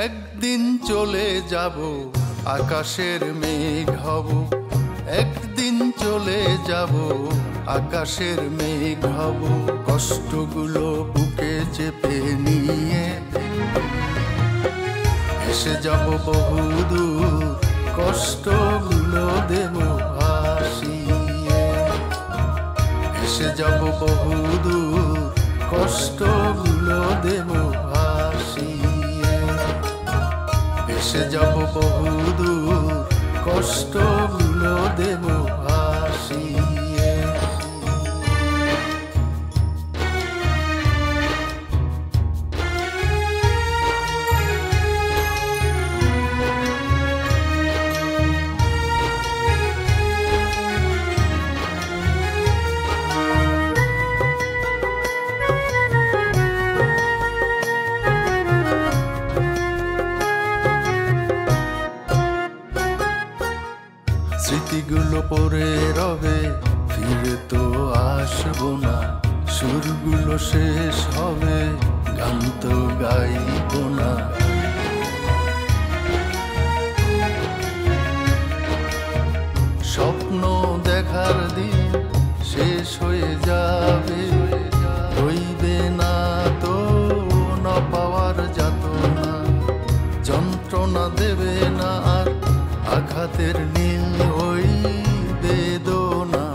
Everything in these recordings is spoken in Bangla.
একদিন চলে যাব, আকাশের মেঘ হব। একদিন চলে যাব, আকাশের মেঘ হব। কষ্টগুলো বুকে চেপে নিয়ে এসে যাব বহুদূর, কষ্টগুলো দেব ভাসিয়ে। এসে যাব বহুদূর, কষ্টগুলো দেব ভাসিয়ে। এসে যাব বহুদূর, কষ্টগুলো দেব ভাসিয়ে। স্মৃতিগুলো পড়ে রবে, ফিরে তো আসবো না। সুরগুলো শেষ হবে, গান তো গাইবো না। স্বপ্ন দেখার দিন শেষ হয়ে যাবে, রইবে না তো না পাওয়ার যাতনা। যন্ত্রণা দেবে না আর আঘাতের নীল ওই বেদনা।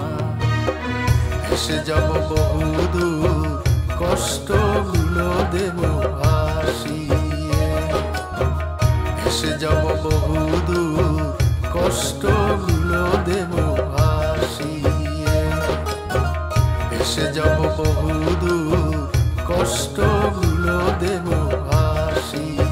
এসে যাব বহুদূর, কষ্টগুলো দেব ভাসিয়ে। এসে যাব বহুদূর, কষ্টগুলো দেব ভাসিয়ে। এসে যাব বহুদূর, কষ্টগুলো দেব ভাসিয়ে।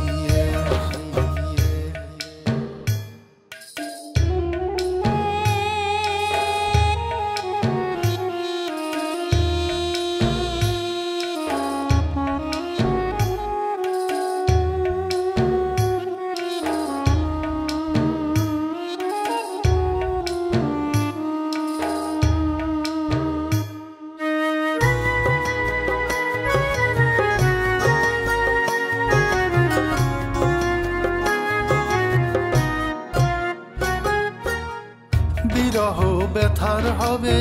বিরহ ব্যথার হবে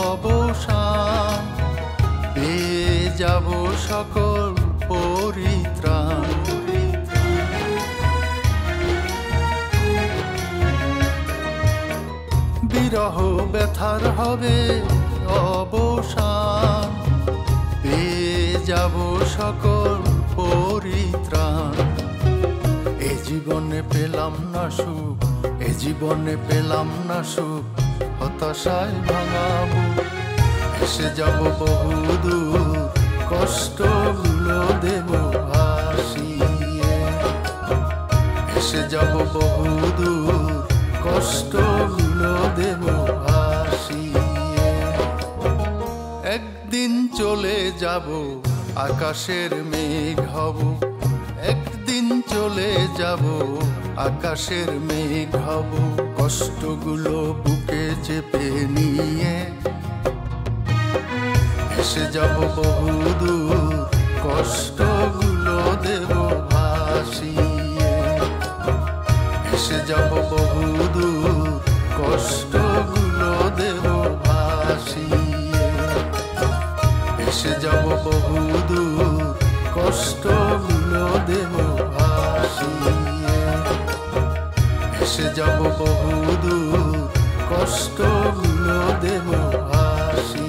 অবসান, পেয়ে যাব সকল পরিত্রাণ। বিরহ ব্যথার হবে অবসান, পেয়ে যাব সকল পরিত্রাণ। এ জীবনে পেলাম না সুখ, এ জীবনে পেলাম না সুখ, হতাশায় ভাঙাবো। এসে যাব বহুদূর, কষ্টগুলো দেব ভাসিয়ে। এসে যাব বহুদূর, কষ্টগুলো দেব ভাসিয়ে। একদিন চলে যাব, আকাশের মেঘ হব। একদিন চলে যাব, আকাশের মেঘ হব। কষ্টগুলো বুকে চেপে নিয়ে এসে যাব বহুদূর, কষ্টগুলো দেব ভাসিয়ে। এসে যাব বহুদূর, কষ্টগুলো দেব ভাসিয়ে। এসে যাব বহুদূর, কষ্টগুলো দেব ভাসিয়ে। এসে যাব বহুদূর, কষ্টগুলো দেব ভাসিয়ে।